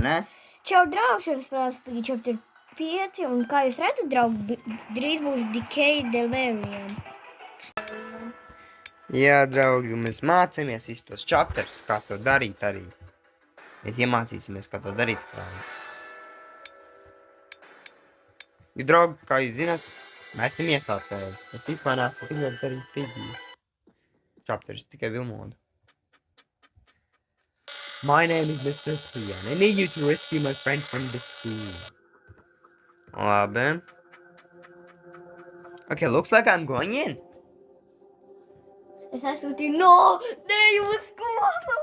ne? Čau, draugšanas spēles Piggy Chapter 5, un kā jūs redzat, draugi, drīz būs Decay Delirium. Jā, draugi, mēs mācāmies visus tos chapters, kā to darīt arī. Mēs iemācīsimies, kā to darīt. Jo, draugi, kā jūs zināt, mēs esam iesācēji. Es vispār neesmu tik ļoti darījis Piggy chapters, tikai Vilmodu. My name is Mr. P, and I need you to rescue my friend from the school. Labi. Okay, looks like I'm going in. Es aizsūtīju, no, ne jūs skolu.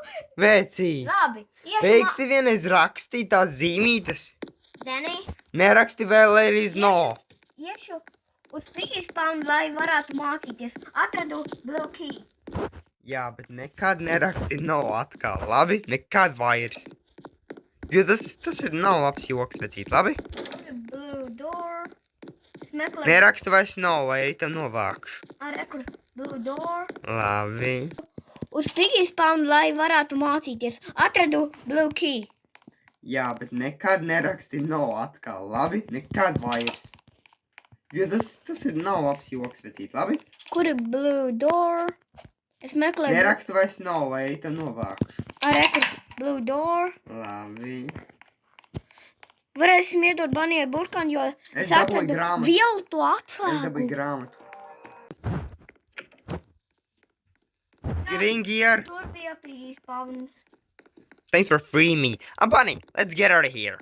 Vecī, Labi, beigsi vienreiz rakstīt tās zīmītes. Deni, Neraksti vēl līdz no. iešu uz Piggy Spawn, lai varētu mācīties. Atradu Blue Key. Jā, bet nekad neraksti no atkal, labi? Nekad vairs. Jo tas ir nav labs joks, vecīt, labi? Blue Door. Meklēju. Neraksti vairs no, vai arī tam novākšu. Rekur, Blue Door. Labi. Uz Piggy Spawn, lai varētu mācīties. Atradu Blue Key. Jā, bet nekad neraksti no atkal, labi? Nekad vairs. Jo tas ir nav labs joks, vecīt, labi? Kur ir Blue Door? Es meklēju. Neraksti vairs no, vai arī tam novākšu. Rekur, Blue Door. Labi. Varēsim iedot Banijai burkānu, jo Es dabūju grāmatu. vielu to Es dabūju atslēgu. grāmatu. Green gear. Tur bija Piggy Spawns. Thanks for freeing me. Bunny, let's get out of here.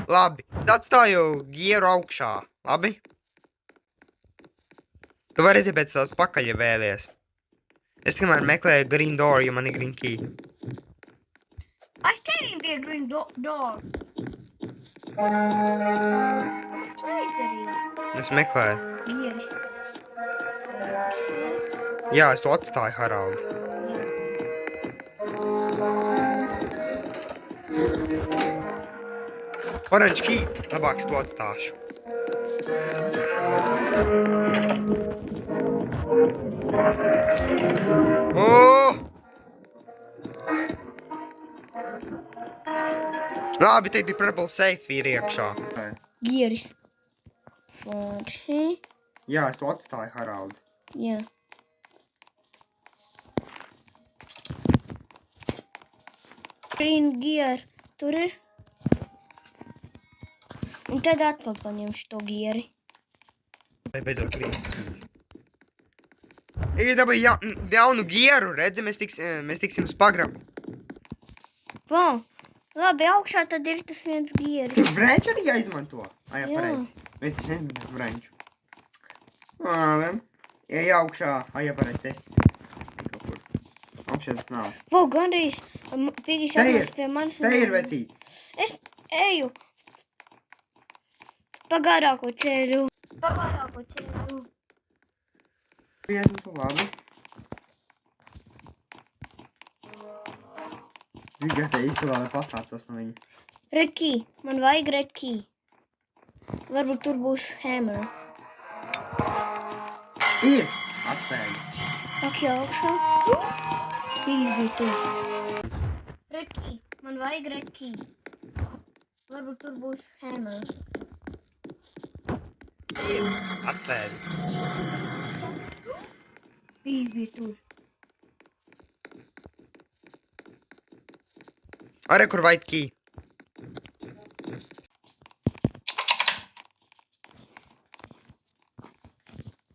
Labi, atstāju gieru augšā, labi? Tu vari iet pēc tās pakaļ, ja vēlies. Es tikmēr meklēju green door, jo man ir green key. I came in the green door. Es meklēju. Gieris. Jā, es to atstāju, Harald. Orange key. Labāk es to atstāšu. Labi, te ir purple safe ir iekšā. Gieris. Forši. Jā, es to atstāju, Harald. Jā. Green gear. Tur ir. Un tad atkal paņemšu to gieri. Vai beidzot green key. Ir dabūju jaunu gieru, redzi, mēs tiksim uz pagrabu. Wow. Labi, augšā tad ir tas viens gieris. Vrenču arī jāizmanto? Jā, Jā. pareizi. Mēs taču neizmantot vrenču. Labi. Ej augšā. Jā, pareizi te. Kaut kur. Augšā tas nav. Wow, gandrīz Piggy sapnās pie manis. Te ir, vecīt. Es eju. Pagarāko ceļu. Pagarāko ceļu. Jāizmanto labi. Tikai te istabā, lai pastātos no viņa. Red key. Man vajag red key. Varbūt tur būs hammer. Ir! Atstēgi. Ak, jau augšā. Piggy bija tur. Red key. Man vajag red key. Varbūt tur būs hammer. Ir! Atstēgi. Piggy bija tur. Arī kur white key.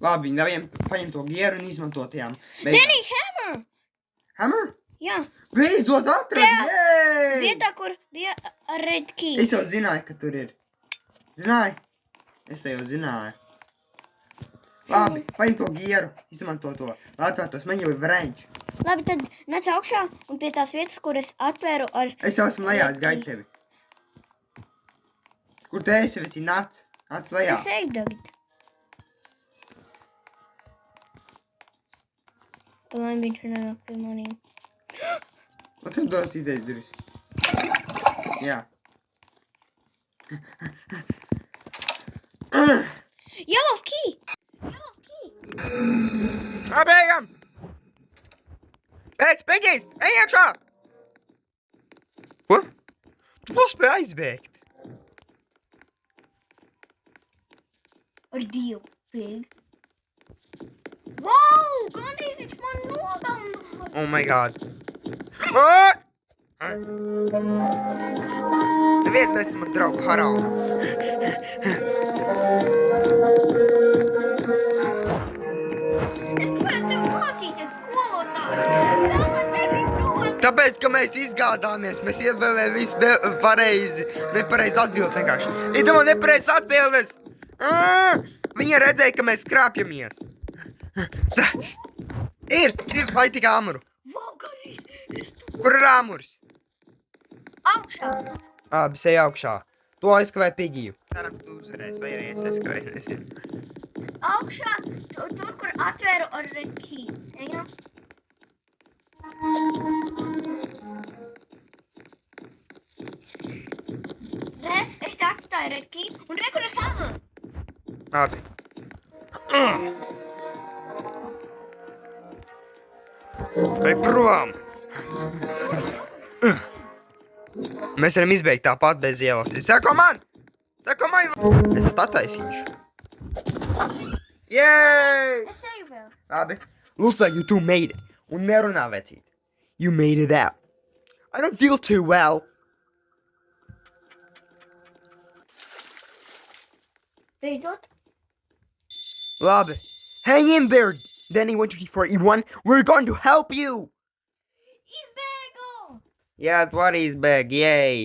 Labi, daviem paņem to gieru un izmanto tajām. Denny, hammer! Hammer? Jā. Beidzot atradi! Jej! Vietā, kur bija red key. Es jau zināju, ka tur ir. Zināji? Es te jau zināju. Labi, paņem to gieru, izmanto to. Lai atvērtos, man jau ir vrenč. Labi, tad nāc augšā un pie tās vietas, kur es atvēru ar... Es jau esmu lejā, es gaidu tevi. Kur tu esi, veci, nāc? Nāc lejā. Es eju tagad. Lai viņš nenāk pie maniem. Un tad dos izdeļas durvis. Jā. Yellow key! Yellow key! Labi, ejam! Pēc, Pigijs, ej iekšā! Ko? Tu nospēju aizbēgt. Ar Dievu, Pig. Wow, gandrīz viņš man nogalināja. Oh my god. Ah! Neviens neesi man draugu Haraldu. Es gribētu tev mācīties, skolotāji. Kā man tevi prot? Tāpēc, ka mēs izgādāmies, mēs ievēlējām visu pareizi, nepareizi atbildes vienkārši. Iedomā nepareizi atbildes! Viņa redzēja, ka mēs skrāpjamies. Ir, vai tik āmuru? Wow, gandrīz. Kur ir āmurs? Augšā. Abi, sej augšā. To aizskavē Pigiju. Cerams, tu uzvarēsi, vai arī es aizskavēju, nezinu. Augšā, tur, kur atvēru ar red key. Ejam. Re, es te atstāju red key, un re, kur ir hammer. Abi. Vai prom! Mēs varam izbeigt tāpat bez ielas. Sako man! Sako man! Es esmu attaisīšu. Yay! Es eju vēl. Abi. Looks like you two made it. Un nerunā, vecīt. You made it out. I don't feel too well. Beidzot. Labi. Hang in there, Danny 124E1. We're going to help you. Izbēgu! Yeah, what is bag? Yay.